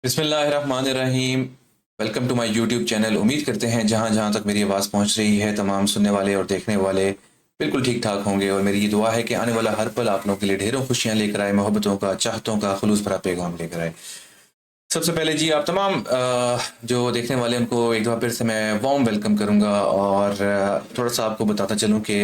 बिस्मिल्लाहिर्रहमानिर्रहीम। Welcome to my YouTube channel. उम्मीद करते हैं जहाँ जहाँ तक मेरी आवाज़ पहुँच रही है तमाम सुनने वाले और देखने वाले बिल्कुल ठीक ठाक होंगे, और मेरी ये दुआ है कि आने वाला हर पल आप लोगों के लिए ढेरों खुशियाँ लेकर आए, मोहब्बतों का, चाहतों का खुलूस भरा पैगाम लेकर आए। सबसे पहले जी आप तमाम जो देखने वाले हैं उनको एक बार फिर से मैं वार्म वेलकम करूंगा, और थोड़ा सा आपको बताता चलूं कि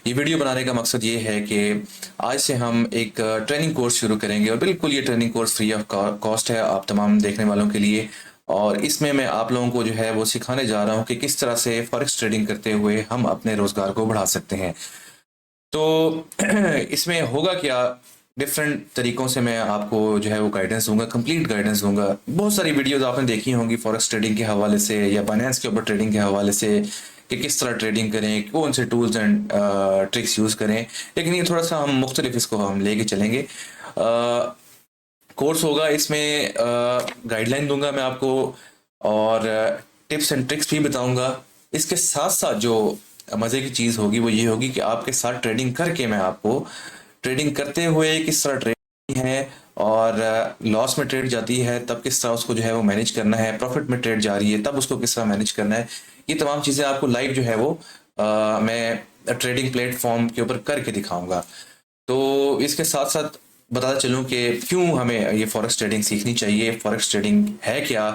ये वीडियो बनाने का मकसद ये है कि आज से हम एक ट्रेनिंग कोर्स शुरू करेंगे, और बिल्कुल ये training course free of cost है आप तमाम देखने वालों के लिए। और इसमें मैं आप लोगों को जो है वो सिखाने जा रहा हूँ कि किस तरह से फॉरेक्स ट्रेडिंग करते हुए हम अपने रोजगार को बढ़ा सकते हैं। तो इसमें होगा क्या, डिफरेंट तरीकों से मैं आपको जो है वो गाइडेंस दूंगा, कंप्लीट गाइडेंस दूंगा। बहुत सारी वीडियोस आपने देखी होंगी फॉरेक्स ट्रेडिंग के हवाले से या फाइनेंस के ऊपर ट्रेडिंग के हवाले से, कि किस तरह ट्रेडिंग करें, कौन से टूल्स एंड ट्रिक्स यूज़ करें। लेकिन ये थोड़ा सा हम मुख्तलिफ इसको हम लेके चलेंगे। कोर्स होगा, इसमें गाइडलाइन दूंगा मैं आपको, और टिप्स एंड ट्रिक्स भी बताऊंगा। इसके साथ साथ जो मज़े की चीज़ होगी वो ये होगी कि आपके साथ ट्रेडिंग करके मैं आपको ट्रेडिंग करते हुए किस तरह ट्रेडिंग है, और लॉस में ट्रेड जाती है तब किस तरह उसको जो है वो मैनेज करना है, प्रॉफिट में ट्रेड जा रही है तब उसको किस तरह मैनेज करना है। ये तमाम चीज़ें आपको लाइव जो है वो मैं ट्रेडिंग प्लेटफॉर्म के ऊपर करके दिखाऊंगा। तो इसके साथ साथ बताता चलूं कि क्यों हमें ये फॉरेक्स ट्रेडिंग सीखनी चाहिए, फॉरेक्स ट्रेडिंग है क्या,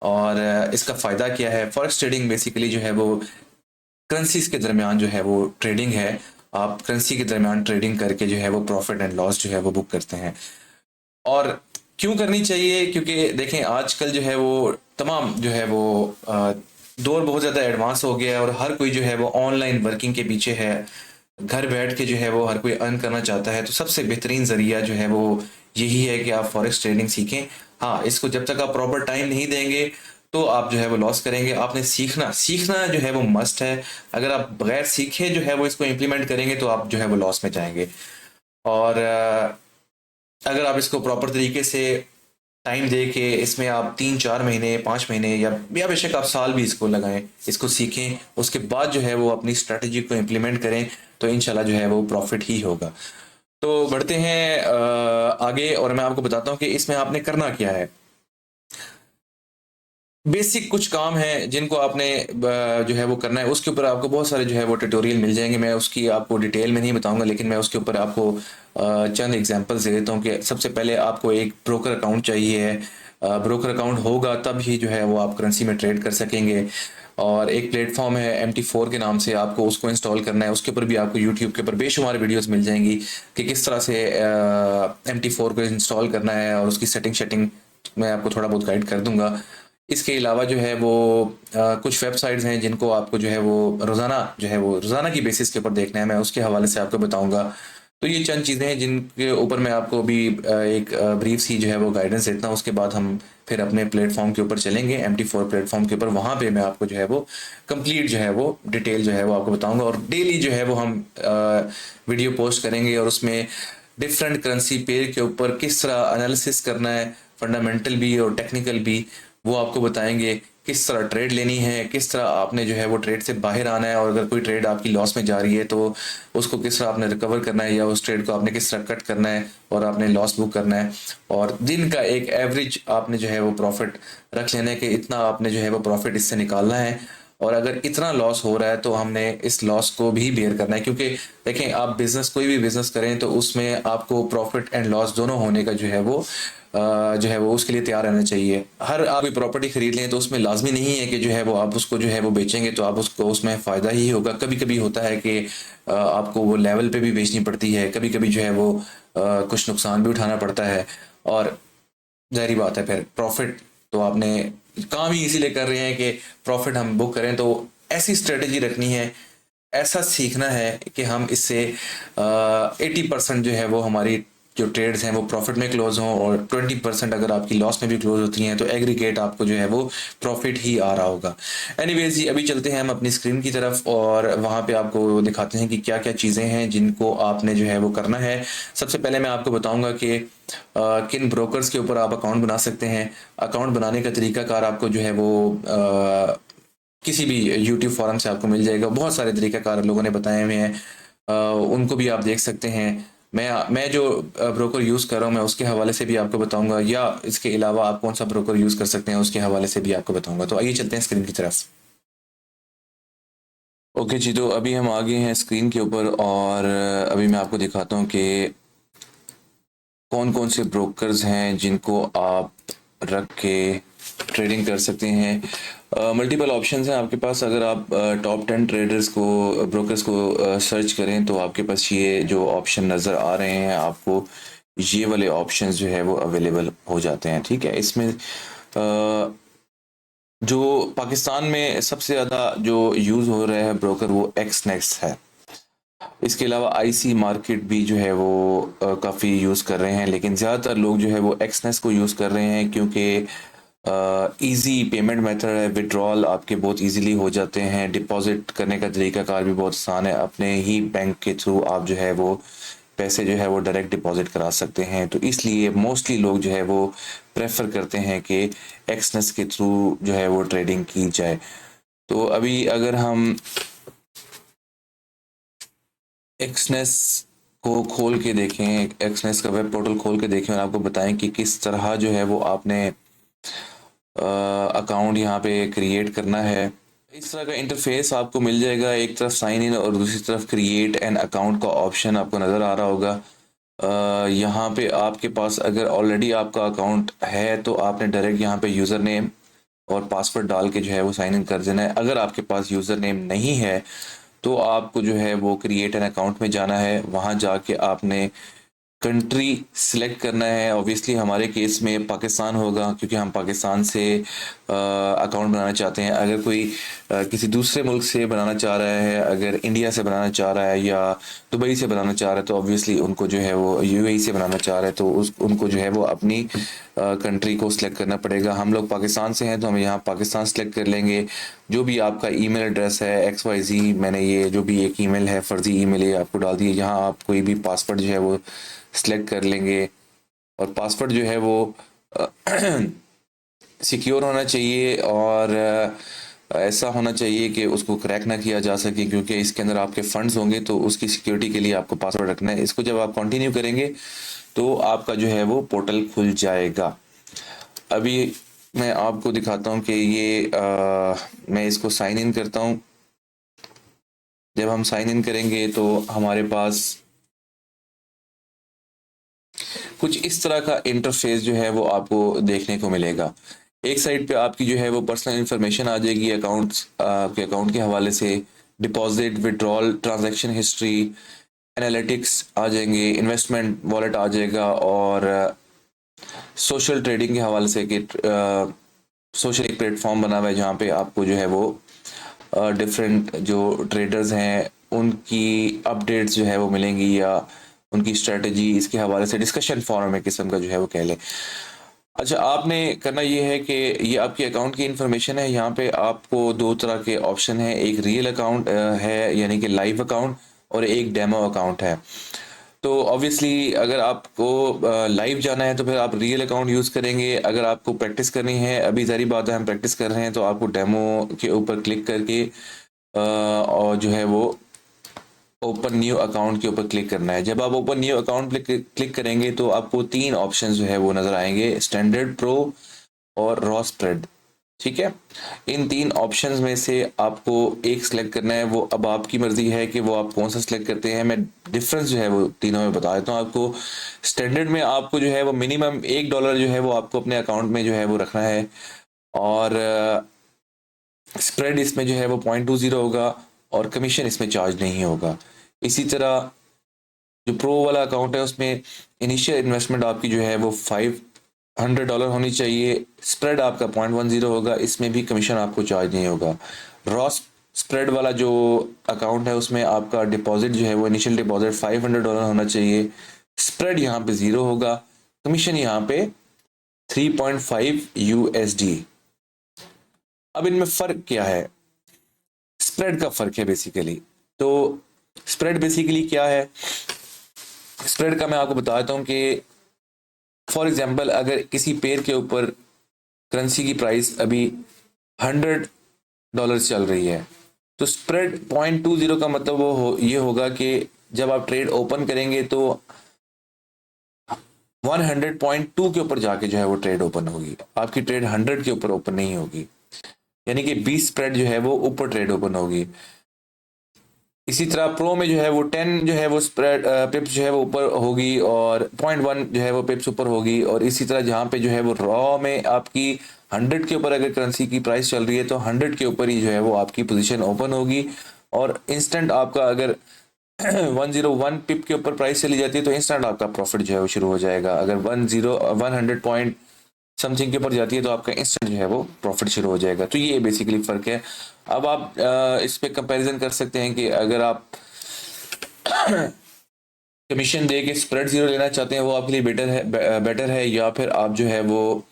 और इसका फ़ायदा क्या है। फॉरेक्स ट्रेडिंग बेसिकली जो है वो करेंसीज के दरमियान जो है वो ट्रेडिंग है। आप करेंसी के दरमियान ट्रेडिंग करके जो है वो प्रॉफिट एंड लॉस जो है वो बुक करते हैं। और क्यों करनी चाहिए, क्योंकि देखें आजकल जो है वो तमाम जो है वो दौर बहुत ज़्यादा एडवांस हो गया है, और हर कोई जो है वो ऑनलाइन वर्किंग के पीछे है। घर बैठ के जो है वो हर कोई अर्न करना चाहता है, तो सबसे बेहतरीन ज़रिया जो है वो यही है कि आप फॉरेक्स ट्रेडिंग सीखें। हाँ, इसको जब तक आप प्रॉपर टाइम नहीं देंगे तो आप जो है वो लॉस करेंगे। आपने सीखना सीखना जो है वो मस्ट है। अगर आप बगैर सीखे जो है वो इसको इम्प्लीमेंट करेंगे तो आप जो है वो लॉस में जाएंगे। और अगर आप इसको प्रॉपर तरीके से टाइम दे के इसमें आप 3-4 महीने 5 महीने या बेशक आप साल भी इसको लगाएं, इसको सीखें, उसके बाद जो है वो अपनी स्ट्रेटजी को इम्प्लीमेंट करें, तो इंशाल्लाह जो है वो प्रॉफिट ही होगा। तो बढ़ते हैं आगे, और मैं आपको बताता हूँ कि इसमें आपने करना क्या है। बेसिक कुछ काम है जिनको आपने जो है वो करना है, उसके ऊपर आपको बहुत सारे जो है वो ट्यूटोरियल मिल जाएंगे। मैं उसकी आपको डिटेल में नहीं बताऊंगा, लेकिन मैं उसके ऊपर आपको चंद एग्जांपल्स दे देता हूँ कि सबसे पहले आपको एक ब्रोकर अकाउंट चाहिए है। ब्रोकर अकाउंट होगा तब ही जो है वो आप करेंसी में ट्रेड कर सकेंगे। और एक प्लेटफॉर्म है MT4 के नाम से, आपको उसको इंस्टॉल करना है। उसके ऊपर भी आपको यूट्यूब के ऊपर बेशुमार वीडियोस मिल जाएंगी कि किस तरह से MT4 को इंस्टॉल करना है, और उसकी सेटिंग शेटिंग मैं आपको थोड़ा बहुत गाइड कर दूंगा। इसके अलावा जो है वो कुछ वेबसाइट्स हैं जिनको आपको जो है वो रोज़ाना की बेसिस के ऊपर देखना है, मैं उसके हवाले से आपको बताऊंगा। तो ये चंद चीज़ें हैं जिनके ऊपर मैं आपको अभी एक ब्रीफ सी जो है वो गाइडेंस देता हूँ। उसके बाद हम फिर अपने प्लेटफॉर्म के ऊपर चलेंगे, MT4 प्लेटफॉर्म के ऊपर। वहाँ पे मैं आपको जो है वो कंप्लीट जो है वो डिटेल जो है वो आपको बताऊंगा, और डेली जो है वो हम वीडियो पोस्ट करेंगे, और उसमें डिफरेंट करेंसी पेयर के ऊपर किस तरह एनालिसिस करना है, फंडामेंटल भी और टेक्निकल भी, वो आपको बताएंगे। किस तरह ट्रेड लेनी है, किस तरह आपने जो है वो ट्रेड से बाहर आना है, और अगर कोई ट्रेड आपकी लॉस में जा रही है तो उसको किस तरह आपने रिकवर करना है, या उस ट्रेड को आपने किस तरह कट करना है और आपने लॉस बुक करना है। और दिन का एक एवरेज आपने जो है वो प्रॉफिट रख लेना है कि इतना आपने जो है वो प्रॉफिट इससे निकालना है, और अगर इतना लॉस हो रहा है तो हमने इस लॉस को भी बेयर करना है। क्योंकि देखें, आप बिजनेस कोई भी बिजनेस करें तो उसमें आपको प्रॉफिट एंड लॉस दोनों होने का जो है वो जो है वो उसके लिए तैयार रहना चाहिए। हर आप कोई प्रॉपर्टी खरीद लें तो उसमें लाजमी नहीं है कि जो है वो आप उसको जो है वो बेचेंगे तो आप उसको उसमें फ़ायदा ही होगा। कभी कभी होता है कि आपको वो लेवल पे भी बेचनी पड़ती है, कभी कभी जो है वो कुछ नुकसान भी उठाना पड़ता है। और ज़ाहिर बात है, फिर प्रॉफिट तो आपने काम ही इसीलिए कर रहे हैं कि प्रॉफिट हम बुक करें, तो ऐसी स्ट्रेटजी रखनी है, ऐसा सीखना है कि हम इससे 80% जो है वो हमारी जो ट्रेड्स हैं वो प्रॉफिट में क्लोज हों, और 20% अगर आपकी लॉस में भी क्लोज होती हैं तो एग्रीगेट आपको जो है वो प्रॉफिट ही आ रहा होगा। एनीवेज जी, अभी चलते हैं हम अपनी स्क्रीन की तरफ, और वहाँ पे आपको दिखाते हैं कि क्या क्या चीज़ें हैं जिनको आपने जो है वो करना है। सबसे पहले मैं आपको बताऊंगा कि किन ब्रोकर्स के ऊपर आप अकाउंट बना सकते हैं। अकाउंट बनाने का तरीकाकार आपको जो है वो किसी भी यूट्यूब फोरम से आपको मिल जाएगा। बहुत सारे तरीकाकार लोगों ने बताए हुए हैं, उनको भी आप देख सकते हैं। मैं जो ब्रोकर यूज़ कर रहा हूँ मैं उसके हवाले से भी आपको बताऊंगा, या इसके अलावा आप कौन सा ब्रोकर यूज़ कर सकते हैं उसके हवाले से भी आपको बताऊंगा। तो आइए चलते हैं स्क्रीन की तरफ। ओके जी, तो अभी हम आ गए हैं स्क्रीन के ऊपर, और अभी मैं आपको दिखाता हूँ कि कौन कौन से ब्रोकर्स हैं जिनको आप रख के ट्रेडिंग कर सकते हैं। मल्टीपल ऑप्शंस हैं आपके पास। अगर आप टॉप 10 ट्रेडर्स को, ब्रोकर्स को सर्च करें तो आपके पास ये जो ऑप्शन नज़र आ रहे हैं आपको, ये वाले ऑप्शंस जो है वो अवेलेबल हो जाते हैं। ठीक है, इसमें जो पाकिस्तान में सबसे ज़्यादा जो यूज़ हो रहा है ब्रोकर वो एक्स नेक्स्ट है। इसके अलावा आईसी मार्केट भी जो है वो काफ़ी यूज़ कर रहे हैं, लेकिन ज़्यादातर लोग जो है वो एक्सनेस को यूज़ कर रहे हैं क्योंकि इजी पेमेंट मेथड है। विड्रॉल आपके बहुत इजीली हो जाते हैं, डिपॉजिट करने का तरीकाकार भी बहुत आसान है। अपने ही बैंक के थ्रू आप जो है वो पैसे जो है वो डायरेक्ट डिपॉजिट करा सकते हैं। तो इसलिए मोस्टली लोग जो है वो प्रेफर करते हैं कि एक्सनेस के थ्रू जो है वो ट्रेडिंग की जाए। तो अभी अगर हम एक्सनेस को खोल के देखें, एक्सनेस का वेब पोर्टल खोल के देखें और आपको बताएं कि किस तरह जो है वो आपने अकाउंट यहाँ पे क्रिएट करना है। इस तरह का इंटरफेस आपको मिल जाएगा। एक तरफ साइन इन और दूसरी तरफ क्रिएट एन अकाउंट का ऑप्शन आपको नज़र आ रहा होगा। यहाँ पे आपके पास अगर ऑलरेडी आपका अकाउंट है तो आपने डायरेक्ट यहाँ पे यूज़र नेम और पासवर्ड डाल के जो है वो साइन इन कर देना है। अगर आपके पास यूज़र नेम नहीं है तो आपको जो है वो क्रिएट एन अकाउंट में जाना है। वहाँ जाके आपने कंट्री सिलेक्ट करना है। ऑब्वियसली हमारे केस में पाकिस्तान होगा क्योंकि हम पाकिस्तान से अकाउंट बनाना चाहते हैं। अगर कोई किसी दूसरे मुल्क से बनाना चाह रहा है, अगर इंडिया से बनाना चाह रहा है या दुबई से बनाना चाह रहा है, तो ऑब्वियसली उनको जो है वो यूएई से बनाना चाह रहा है तो उनको जो है वो अपनी कंट्री को सिलेक्ट करना पड़ेगा। हम लोग पाकिस्तान से हैं तो हम यहाँ पाकिस्तान सिलेक्ट कर लेंगे। जो भी आपका ईमेल एड्रेस है XYZ, मैंने ये जो भी एक ईमेल है फर्जी ईमेल ये आपको डाल दी है। यहाँ आप कोई भी पासवर्ड जो है वो सिलेक्ट कर लेंगे, और पासवर्ड जो है वो सिक्योर होना चाहिए और ऐसा होना चाहिए कि उसको क्रैक ना किया जा सके, क्योंकि इसके अंदर आपके फंड्स होंगे तो उसकी सिक्योरिटी के लिए आपको पासवर्ड रखना है। इसको जब आप कंटिन्यू करेंगे तो आपका जो है वो पोर्टल खुल जाएगा। अभी मैं आपको दिखाता हूँ कि ये मैं इसको साइन इन करता हूँ। जब हम साइन इन करेंगे तो हमारे पास कुछ इस तरह का इंटरफेस जो है वो आपको देखने को मिलेगा। एक साइड पे आपकी जो है वो पर्सनल इंफॉर्मेशन आ जाएगी अकाउंट्स, आपके अकाउंट के हवाले से, deposit, withdrawal, transaction history, analytics आ जाएंगे, इन्वेस्टमेंट वॉलेट आ जाएगा, और सोशल ट्रेडिंग के हवाले से कि सोशल एक प्लेटफॉर्म बना हुआ है जहाँ पे आपको जो है वो डिफरेंट जो ट्रेडर्स हैं उनकी अपडेट्स जो है वो मिलेंगी, या उनकी स्ट्रेटजी इसके हवाले से डिस्कशन फॉरम एक किस्म का जो है वो कह लें। अच्छा, आपने करना ये है कि ये आपके अकाउंट की इन्फॉर्मेशन है। यहाँ पे आपको दो तरह के ऑप्शन है, एक रियल अकाउंट है यानी कि लाइव अकाउंट, और एक डेमो अकाउंट है। तो ऑब्वियसली अगर आपको लाइव जाना है तो फिर आप रियल अकाउंट यूज़ करेंगे। अगर आपको प्रैक्टिस करनी है, अभी ज़ाहिर बात है हम प्रैक्टिस कर रहे हैं, तो आपको डेमो के ऊपर क्लिक करके और जो है वो ओपन न्यू अकाउंट के ऊपर क्लिक करना है। जब आप ओपन न्यू अकाउंट पे क्लिक करेंगे तो आपको तीन ऑप्शन जो है वो नज़र आएंगे, स्टैंडर्ड, प्रो और रॉ स्प्रेड। ठीक है, इन तीन ऑप्शंस में से आपको एक सिलेक्ट करना है। वो अब आपकी मर्जी है कि वो आप कौन सा सिलेक्ट करते हैं। मैं डिफरेंस जो है वो तीनों में बता देता हूँ आपको। स्टैंडर्ड में आपको जो है वो मिनिमम $1 जो है वो आपको अपने अकाउंट में जो है वो रखना है, और स्प्रेड इसमें जो है वो 0.20 होगा, और कमीशन इसमें चार्ज नहीं होगा। इसी तरह जो प्रो वाला अकाउंट है उसमें इनिशियल इन्वेस्टमेंट आपकी जो है वो $500 होनी चाहिए। स्प्रेड आपका 0.10 होगा, इसमें भी कमीशन आपको चार्ज नहीं होगा। रॉ स्प्रेड वाला जो अकाउंट है उसमें आपका डिपॉजिट जो है वो इनिशियल डिपॉजिट $500 होना चाहिए। स्प्रेड यहाँ पे 0 होगा, कमीशन यहाँ पे 3.5 USD। अब इनमें फ़र्क क्या है? स्प्रेड का फ़र्क है बेसिकली। तो स्प्रेड बेसिकली क्या है? स्प्रेड का मैं आपको बताता हूँ कि फॉर एग्जांपल अगर किसी पेयर के ऊपर करेंसी की प्राइस अभी $100 चल रही है, तो स्प्रेड 0.20 का मतलब ये होगा कि जब आप ट्रेड ओपन करेंगे तो 100.2 के ऊपर जाके जो है वो ट्रेड ओपन होगी, आपकी ट्रेड 100 के ऊपर ओपन नहीं होगी, यानी कि 20 स्प्रेड जो है वो ऊपर ट्रेड ओपन होगी। इसी तरह प्रो में जो है वो 10 जो है वो स्प्रेड पिप्स जो है वो ऊपर होगी और 0.1 जो है वो पिप्स ऊपर होगी। और इसी तरह जहाँ पे जो है वो रॉ में आपकी 100 के ऊपर अगर करेंसी की प्राइस चल रही है तो 100 के ऊपर ही जो है वो आपकी पोजीशन ओपन होगी। और इंस्टेंट आपका अगर 101 पिप के ऊपर प्राइस चली जाती है तो इंस्टेंट आपका प्रॉफिट जो है वो शुरू हो जाएगा। अगर 100 पॉइंट समथिंग के ऊपर जाती है तो आपका इंस्टेंट जो है वो प्रॉफिट शुरू हो जाएगा। तो ये बेसिकली फर्क है। अब आप इस पे कंपैरिजन कर सकते हैं कि अगर आप कमीशन दे के स्प्रेड जीरो लेना चाहते हैं वो आपके लिए बेटर है, या फिर आप जो है वो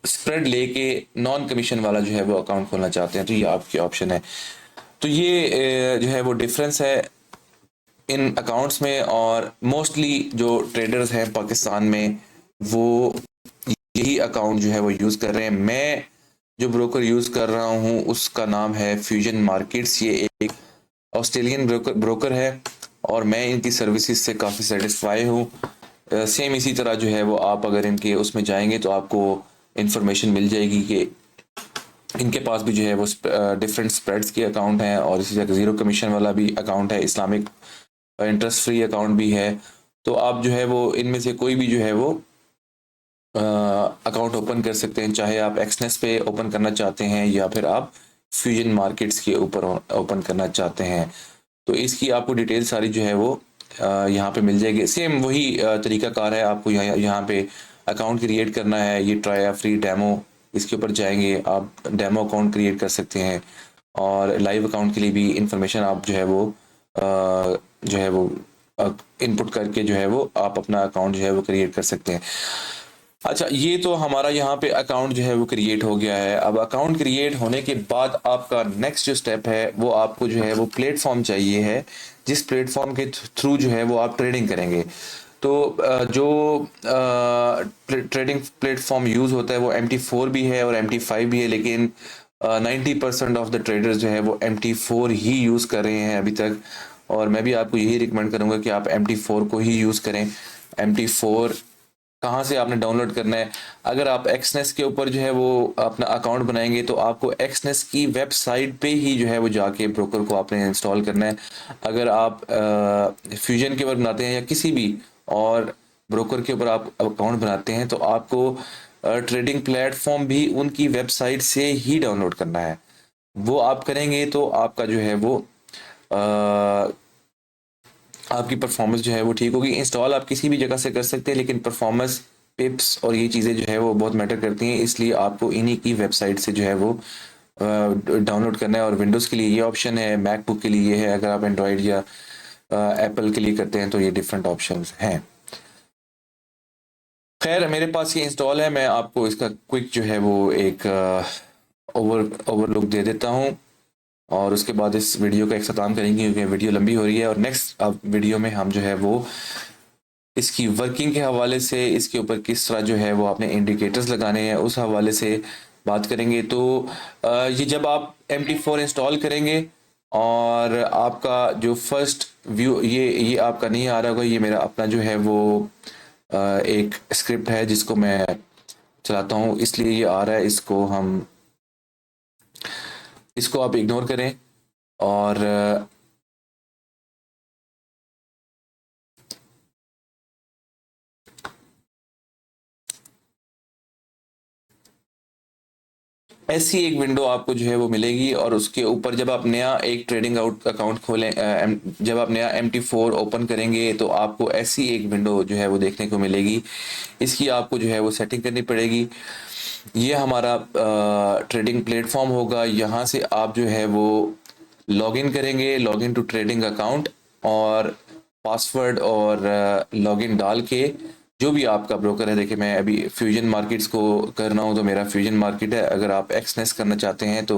स्प्रेड लेके नॉन कमीशन वाला जो है वो अकाउंट खोलना चाहते हैं तो ये आपकी ऑप्शन है। तो ये जो है वो डिफरेंस है इन अकाउंट्स में। और मोस्टली जो ट्रेडर्स हैं पाकिस्तान में वो यही अकाउंट जो है वो यूज़ कर रहे हैं। मैं जो ब्रोकर यूज़ कर रहा हूँ उसका नाम है फ्यूजन मार्केट्स। ये एक ऑस्ट्रेलियन ब्रोकर है और मैं इनकी सर्विसेज से काफ़ी सेटिस्फाई हूँ। सेम इसी तरह जो है वो आप अगर इनके उसमें जाएंगे तो आपको इंफॉर्मेशन मिल जाएगी कि इनके पास भी जो है वो डिफरेंट स्प्रेड्स के अकाउंट हैं और इसी तरह ज़ीरो कमीशन वाला भी अकाउंट है, इस्लामिक इंटरेस्ट फ्री अकाउंट भी है। तो आप जो है वो इनमें से कोई भी जो है वो अकाउंट ओपन कर सकते हैं, चाहे आप एक्सनेस पे ओपन करना चाहते हैं या फिर आप फ्यूजन मार्केट्स के ऊपर ओपन करना चाहते हैं। तो इसकी आपको डिटेल सारी जो है वो यहाँ पे मिल जाएगी। सेम वही तरीकाकार है, आपको यहाँ पे अकाउंट क्रिएट करना है। ये ट्राई फ्री डेमो, इसके ऊपर जाएंगे आप डेमो अकाउंट क्रिएट कर सकते हैं और लाइव अकाउंट के लिए भी इंफॉर्मेशन आप जो है वो जो है वो इनपुट करके जो है वो आप अपना अकाउंट जो है वो क्रिएट कर सकते हैं। अच्छा, ये तो हमारा यहाँ पे अकाउंट जो है वो क्रिएट हो गया है। अब अकाउंट क्रिएट होने के बाद आपका नेक्स्ट जो स्टेप है वो आपको जो है वो प्लेटफॉर्म चाहिए है, जिस प्लेटफॉर्म के थ्रू जो है वो आप ट्रेडिंग करेंगे। तो जो ट्रेडिंग प्लेटफॉर्म यूज़ होता है वो MT4 भी है और MT5 भी है, लेकिन 90% ऑफ द ट्रेडर्स जो है वो MT4 ही यूज़ कर रहे हैं अभी तक। और मैं भी आपको यही रिकमेंड करूँगा कि आप MT4 को ही यूज़ करें। MT4 कहाँ से आपने डाउनलोड करना है? अगर आप एक्सनेस के ऊपर जो है वो अपना अकाउंट बनाएंगे तो आपको एक्सनेस की वेबसाइट पे ही जो है वो जाके ब्रोकर को आपने इंस्टॉल करना है। अगर आप फ्यूजन के ऊपर बनाते हैं या किसी भी और ब्रोकर के ऊपर आप अकाउंट बनाते हैं तो आपको ट्रेडिंग प्लेटफॉर्म भी उनकी वेबसाइट से ही डाउनलोड करना है। वो आप करेंगे तो आपका जो है वो आपकी परफॉर्मेंस जो है वो ठीक होगी। इंस्टॉल आप किसी भी जगह से कर सकते हैं लेकिन परफॉर्मेंस पिप्स और ये चीज़ें जो है वो बहुत मैटर करती हैं, इसलिए आपको इन्हीं की वेबसाइट से जो है वो डाउनलोड करना है। और विंडोज़ के लिए ये ऑप्शन है, मैकबुक के लिए ये है, अगर आप एंड्रॉयड या एप्पल के लिए करते हैं तो ये डिफरेंट ऑप्शंस हैं। खैर, मेरे पास ये इंस्टॉल है, मैं आपको इसका क्विक जो है वो एक ओवरलुक दे देता हूँ और उसके बाद इस वीडियो का इख्तिताम करेंगे क्योंकि वीडियो लंबी हो रही है। और नेक्स्ट अब वीडियो में हम जो है वो इसकी वर्किंग के हवाले से, इसके ऊपर किस तरह जो है वो आपने इंडिकेटर्स लगाने हैं उस हवाले से बात करेंगे। तो ये जब आप MT4 इंस्टॉल करेंगे और आपका जो फर्स्ट व्यू ये आपका नहीं आ रहा होगा, ये मेरा अपना जो है वो एक स्क्रिप्ट है जिसको मैं चलाता हूँ इसलिए ये आ रहा है। इसको आप इग्नोर करें और ऐसी एक विंडो आपको जो है वो मिलेगी और उसके ऊपर जब आप नया एक ट्रेडिंग आउट अकाउंट खोलें, जब आप नया MT4 ओपन करेंगे तो आपको ऐसी एक विंडो जो है वो देखने को मिलेगी। इसकी आपको जो है वो सेटिंग करनी पड़ेगी। ये हमारा ट्रेडिंग प्लेटफॉर्म होगा, यहाँ से आप जो है वो लॉगिन करेंगे, लॉगिन टू ट्रेडिंग अकाउंट और पासवर्ड और लॉगिन डाल के जो भी आपका ब्रोकर है। देखिए, मैं अभी फ्यूजन मार्केट्स को कर रहा हूँ तो मेरा फ्यूजन मार्केट है। अगर आप एक्सनेस करना चाहते हैं तो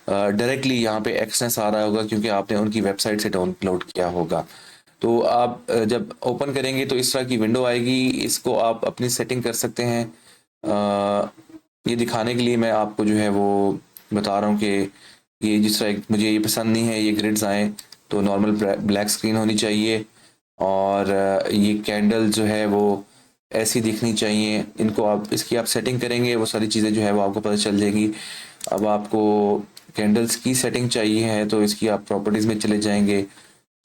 डायरेक्टली यहाँ पे एक्सनेस आ रहा होगा क्योंकि आपने उनकी वेबसाइट से डाउनलोड किया होगा। तो आप जब ओपन करेंगे तो इस तरह की विंडो आएगी, इसको आप अपनी सेटिंग कर सकते हैं। ये दिखाने के लिए मैं आपको जो है वो बता रहा हूँ कि ये जिस तरह मुझे ये पसंद नहीं है ये ग्रिड्स आए, तो नॉर्मल ब्लैक स्क्रीन होनी चाहिए। और ये कैंडल जो है वो ऐसी दिखनी चाहिए। इनको आप इसकी आप सेटिंग करेंगे, वो सारी चीज़ें जो है वो आपको पता चल जाएगी। अब आपको कैंडल्स की सेटिंग चाहिए है तो इसकी आप प्रॉपर्टीज़ में चले जाएंगे।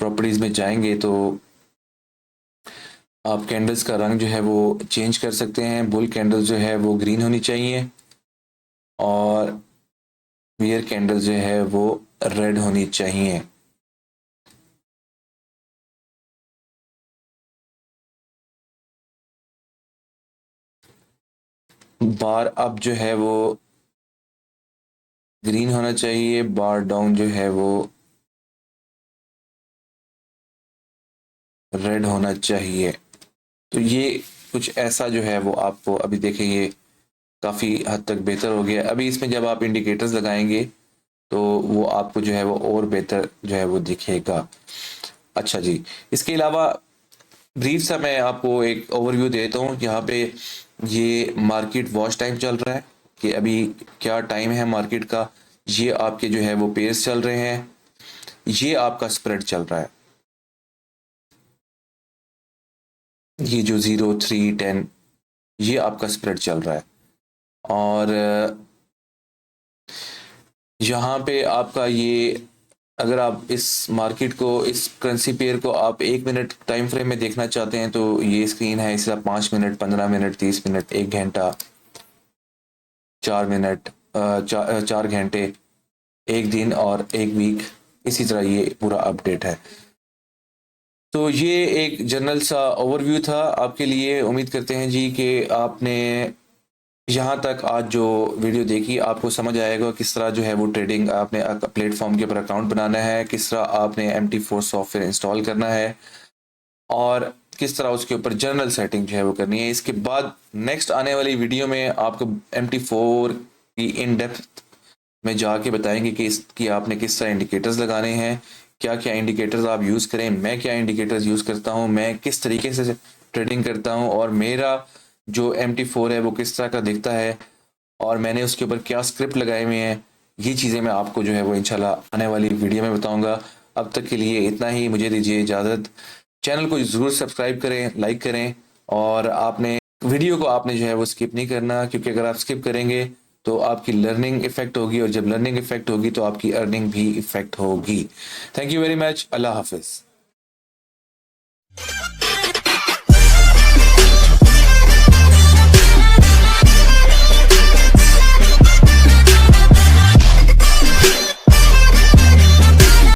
प्रॉपर्टीज़ में जाएंगे तो आप कैंडल्स का रंग जो है वो चेंज कर सकते हैं। बुल कैंडल जो है वो ग्रीन होनी चाहिए और बियर कैंडल जो है वो रेड होनी चाहिए। बार अप जो है वो ग्रीन होना चाहिए, बार डाउन जो है वो रेड होना चाहिए। तो ये कुछ ऐसा जो है वो आपको अभी देखेंगे काफ़ी हद तक बेहतर हो गया। अभी इसमें जब आप इंडिकेटर्स लगाएंगे तो वो आपको जो है वो और बेहतर जो है वो दिखेगा। अच्छा जी, इसके अलावा ब्रीफ सा मैं आपको एक ओवरव्यू देता हूँ। यहाँ पे ये मार्केट वॉच टाइम चल रहा है कि अभी क्या टाइम है मार्केट का। ये आपके जो है वो पेयर्स चल रहे हैं, ये आपका स्प्रेड चल रहा है। ये जो 0, 3, 10 ये आपका स्प्रेड चल रहा है। और यहाँ पे आपका ये, अगर आप इस मार्केट को, इस करेंसी पेयर को आप 1 मिनट टाइम फ्रेम में देखना चाहते हैं तो ये स्क्रीन है। इसे आप 5 मिनट, 15 मिनट, 30 मिनट, 1 घंटा, 4 मिनट, 4 घंटे, एक दिन और एक वीक, इसी तरह ये पूरा अपडेट है। तो ये एक जनरल सा ओवरव्यू था आपके लिए। उम्मीद करते हैं जी कि आपने यहाँ तक आज जो वीडियो देखी आपको समझ आएगा किस तरह जो है वो ट्रेडिंग आपने प्लेटफॉर्म के ऊपर अकाउंट बनाना है, किस तरह आपने MT4 सॉफ्टवेयर इंस्टॉल करना है और किस तरह उसके ऊपर जनरल सेटिंग जो है वो करनी है। इसके बाद नेक्स्ट आने वाली वीडियो में आपको MT4 की इन डेप्थ में जाके बताएंगे कि इसकी आपने किस तरह इंडिकेटर्स लगाने हैं, क्या क्या इंडिकेटर्स आप यूज़ करें, मैं क्या इंडिकेटर्स यूज़ करता हूँ, मैं किस तरीके से ट्रेडिंग करता हूँ और मेरा जो MT4 है वो किस तरह का दिखता है और मैंने उसके ऊपर क्या स्क्रिप्ट लगाए हुए हैं। ये चीज़ें मैं आपको जो है वो इंशाल्लाह आने वाली वीडियो में बताऊंगा। अब तक के लिए इतना ही, मुझे दीजिए इजाज़त। चैनल को ज़रूर सब्सक्राइब करें, लाइक करें और आपने वीडियो को आपने जो है वो स्किप नहीं करना, क्योंकि अगर आप स्किप करेंगे तो आपकी लर्निंग इफेक्ट होगी और जब लर्निंग इफेक्ट होगी तो आपकी अर्निंग भी इफेक्ट होगी। Thank you very much. अल्लाह हाफिज़।